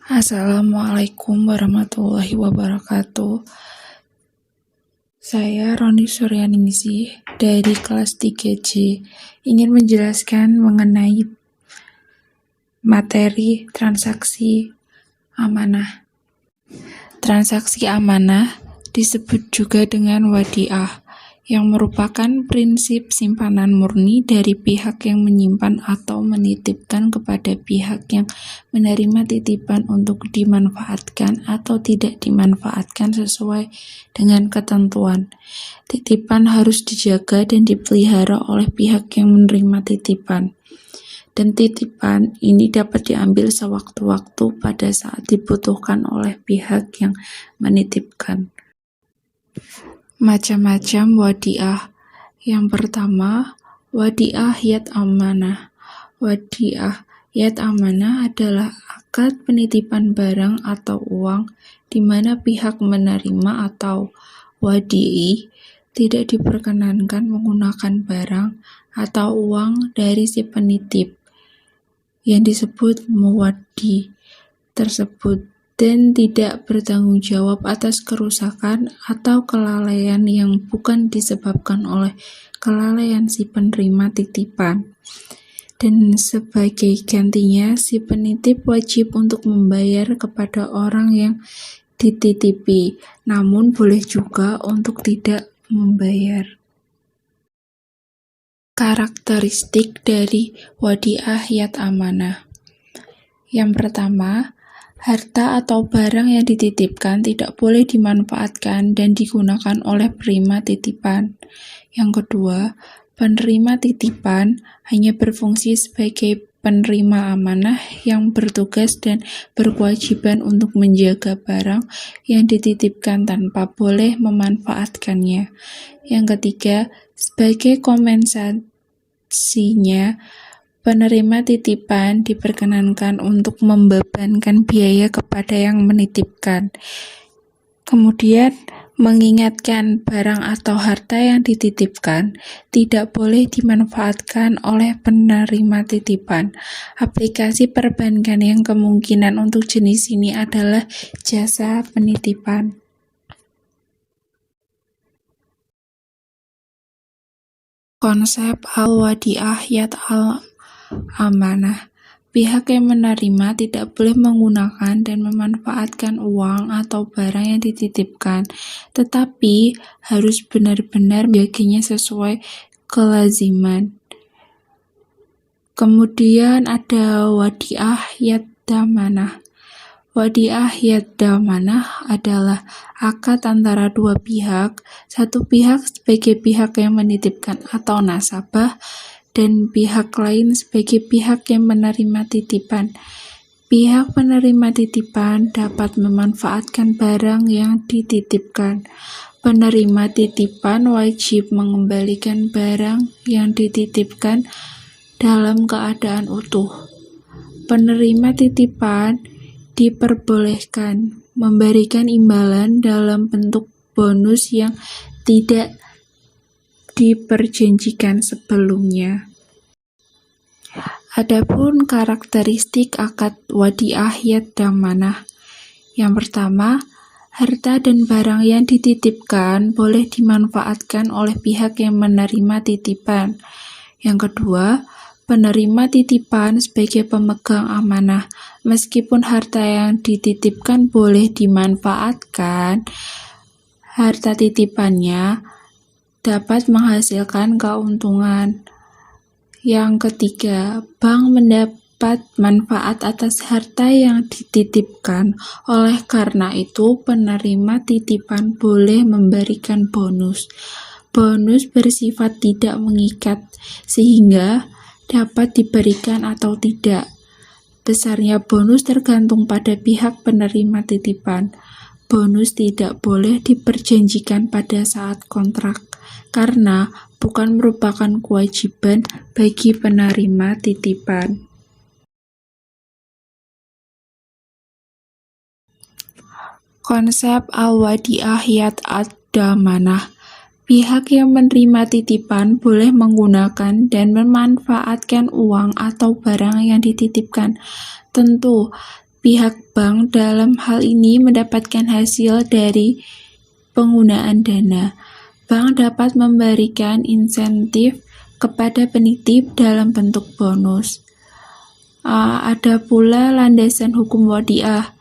Assalamualaikum warahmatullahi wabarakatuh. Saya Roni Suryaningsih dari kelas 3C ingin menjelaskan mengenai materi transaksi amanah. Transaksi amanah disebut juga dengan wadiah, yang merupakan prinsip simpanan murni dari pihak yang menyimpan atau menitipkan kepada pihak yang menerima titipan untuk dimanfaatkan atau tidak dimanfaatkan sesuai dengan ketentuan. Titipan harus dijaga dan dipelihara oleh pihak yang menerima titipan. Dan titipan ini dapat diambil sewaktu-waktu pada saat dibutuhkan oleh pihak yang menitipkan. Macam-macam wadiah. Yang pertama, wadiah yad amanah. Wadiah yad amanah adalah akad penitipan barang atau uang di mana pihak menerima atau wadi'i tidak diperkenankan menggunakan barang atau uang dari si penitip yang disebut muwaddi tersebut dan tidak bertanggung jawab atas kerusakan atau kelalaian yang bukan disebabkan oleh kelalaian si penerima titipan. Dan sebagai gantinya, si penitip wajib untuk membayar kepada orang yang dititipi, namun boleh juga untuk tidak membayar. Karakteristik dari wadiah yad amanah. Yang pertama, harta atau barang yang dititipkan tidak boleh dimanfaatkan dan digunakan oleh penerima titipan. Yang kedua, penerima titipan hanya berfungsi sebagai penerima amanah yang bertugas dan berkewajiban untuk menjaga barang yang dititipkan tanpa boleh memanfaatkannya. Yang ketiga, sebagai kompensasinya, penerima titipan diperkenankan untuk membebankan biaya kepada yang menitipkan. Kemudian, mengingatkan barang atau harta yang dititipkan tidak boleh dimanfaatkan oleh penerima titipan. Aplikasi perbankan yang kemungkinan untuk jenis ini adalah jasa penitipan. Konsep al-wadiah yad amanah. Pihak yang menerima tidak boleh menggunakan dan memanfaatkan uang atau barang yang dititipkan, tetapi harus benar-benar menjaganya sesuai kelaziman. Kemudian ada wadiah yad damanah. Wadiah yad damanah adalah akad antara dua pihak, satu pihak sebagai pihak yang menitipkan atau nasabah, dan pihak lain sebagai pihak yang menerima titipan. Pihak penerima titipan dapat memanfaatkan barang yang dititipkan. Penerima titipan wajib mengembalikan barang yang dititipkan dalam keadaan utuh. Penerima titipan diperbolehkan memberikan imbalan dalam bentuk bonus yang tidak diperjanjikan sebelumnya. Adapun karakteristik akad wadiah yad damanah. Yang pertama, harta dan barang yang dititipkan boleh dimanfaatkan oleh pihak yang menerima titipan. Yang kedua, penerima titipan sebagai pemegang amanah. Meskipun harta yang dititipkan boleh dimanfaatkan, harta titipannya dapat menghasilkan keuntungan. Yang ketiga, bank mendapat manfaat atas harta yang dititipkan. Oleh karena itu, penerima titipan boleh memberikan bonus. Bonus bersifat tidak mengikat, sehingga dapat diberikan atau tidak. Besarnya bonus tergantung pada pihak penerima titipan. Bonus tidak boleh diperjanjikan pada saat kontrak, karena bukan merupakan kewajiban bagi penerima titipan. Konsep al-wadiah yad damanah. Pihak yang menerima titipan boleh menggunakan dan memanfaatkan uang atau barang yang dititipkan. Tentu, Pihak bank dalam hal ini mendapatkan hasil dari penggunaan dana. Bank dapat memberikan insentif kepada penitip dalam bentuk bonus. Ada pula landasan hukum wadiah,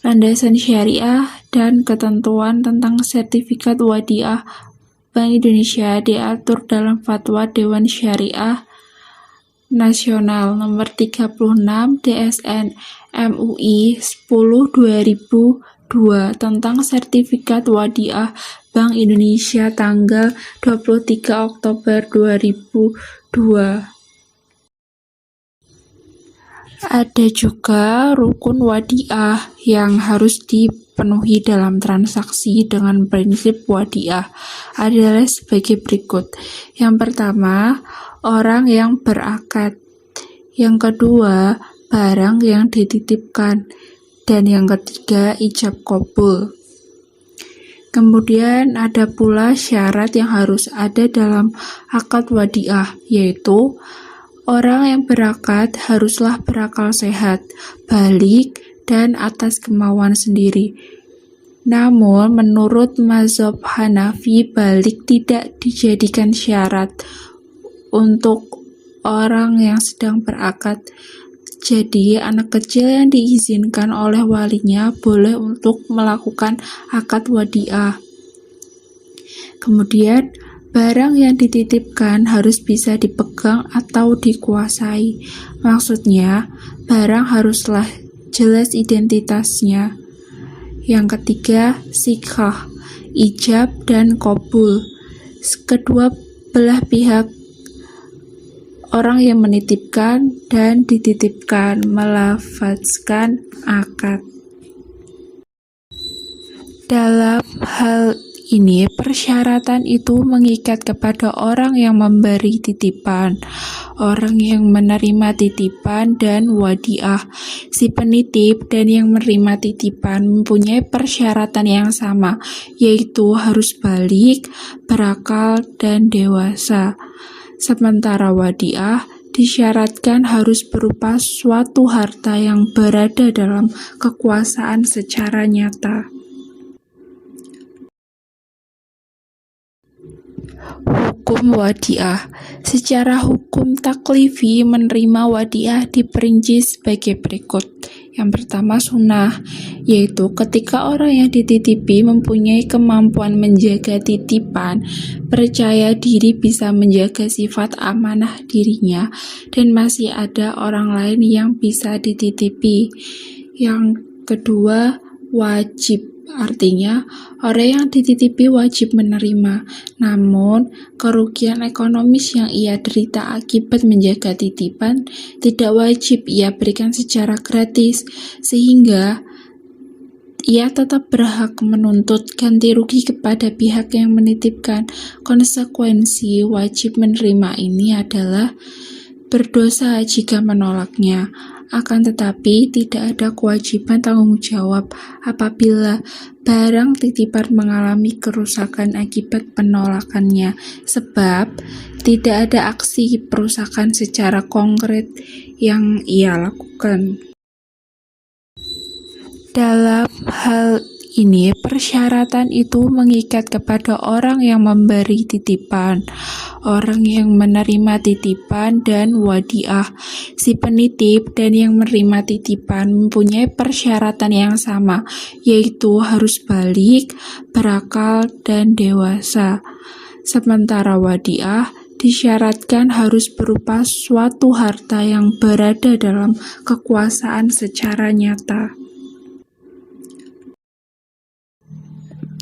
landasan syariah, dan ketentuan tentang sertifikat wadiah Bank Indonesia diatur dalam Fatwa Dewan Syariah Nasional Nomor 36 DSN MUI 10/2002 tentang sertifikat wadiah Bank Indonesia tanggal 23 Oktober 2002. Ada juga rukun wadiah yang harus dipenuhi dalam transaksi dengan prinsip wadiah adalah sebagai berikut. Yang pertama, orang yang berakad. Yang kedua, barang yang dititipkan. Dan yang ketiga, ijab qabul. Kemudian ada pula syarat yang harus ada dalam akad wadiah, yaitu orang yang berakad haruslah berakal sehat, balik, dan atas kemauan sendiri. Namun, menurut mazhab Hanafi, balik tidak dijadikan syarat untuk orang yang sedang berakad. Jadi, anak kecil yang diizinkan oleh walinya boleh untuk melakukan akad wadiah. Kemudian, barang yang dititipkan harus bisa dipegang atau dikuasai. Maksudnya, barang haruslah jelas identitasnya. Yang ketiga, sighah, ijab, dan qabul. Kedua belah pihak, orang yang menitipkan dan dititipkan, melafazkan akad. Dalam hal ini, persyaratan itu mengikat kepada orang yang memberi titipan, orang yang menerima titipan, dan wadiah. Si penitip dan yang menerima titipan mempunyai persyaratan yang sama, yaitu harus balik, berakal, dan dewasa. Sementara wadiah disyaratkan harus berupa suatu harta yang berada dalam kekuasaan secara nyata. Hukum wadiah. Secara hukum taklifi, menerima wadiah diperinci sebagai berikut. Yang pertama, sunnah, yaitu ketika orang yang dititipi mempunyai kemampuan menjaga titipan, percaya diri bisa menjaga sifat amanah dirinya, dan masih ada orang lain yang bisa dititipi. Yang kedua, wajib. Artinya, orang yang dititipi wajib menerima, namun kerugian ekonomis yang ia derita akibat menjaga titipan tidak wajib ia berikan secara gratis, sehingga ia tetap berhak menuntut ganti rugi kepada pihak yang menitipkan. Konsekuensi wajib menerima ini adalah berdosa jika menolaknya. Akan tetapi, tidak ada kewajiban tanggung jawab apabila barang titipan mengalami kerusakan akibat penolakannya, sebab tidak ada aksi perusakan secara konkret yang ia lakukan. Dalam hal ini, persyaratan itu mengikat kepada orang yang memberi titipan, orang yang menerima titipan, dan wadiah. Si penitip dan yang menerima titipan mempunyai persyaratan yang sama, yaitu harus balik, berakal, dan dewasa. Sementara wadiah disyaratkan harus berupa suatu harta yang berada dalam kekuasaan secara nyata.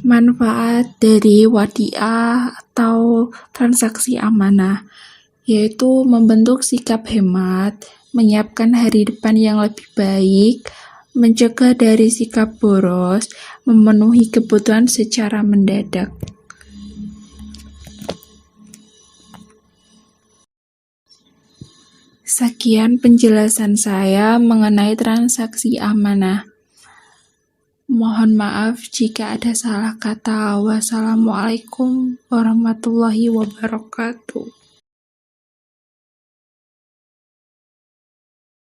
Manfaat dari wadiah atau transaksi amanah, yaitu membentuk sikap hemat, menyiapkan hari depan yang lebih baik, mencegah dari sikap boros, memenuhi kebutuhan secara mendadak. Sekian penjelasan saya mengenai transaksi amanah. Mohon maaf jika ada salah kata. Wassalamualaikum warahmatullahi wabarakatuh.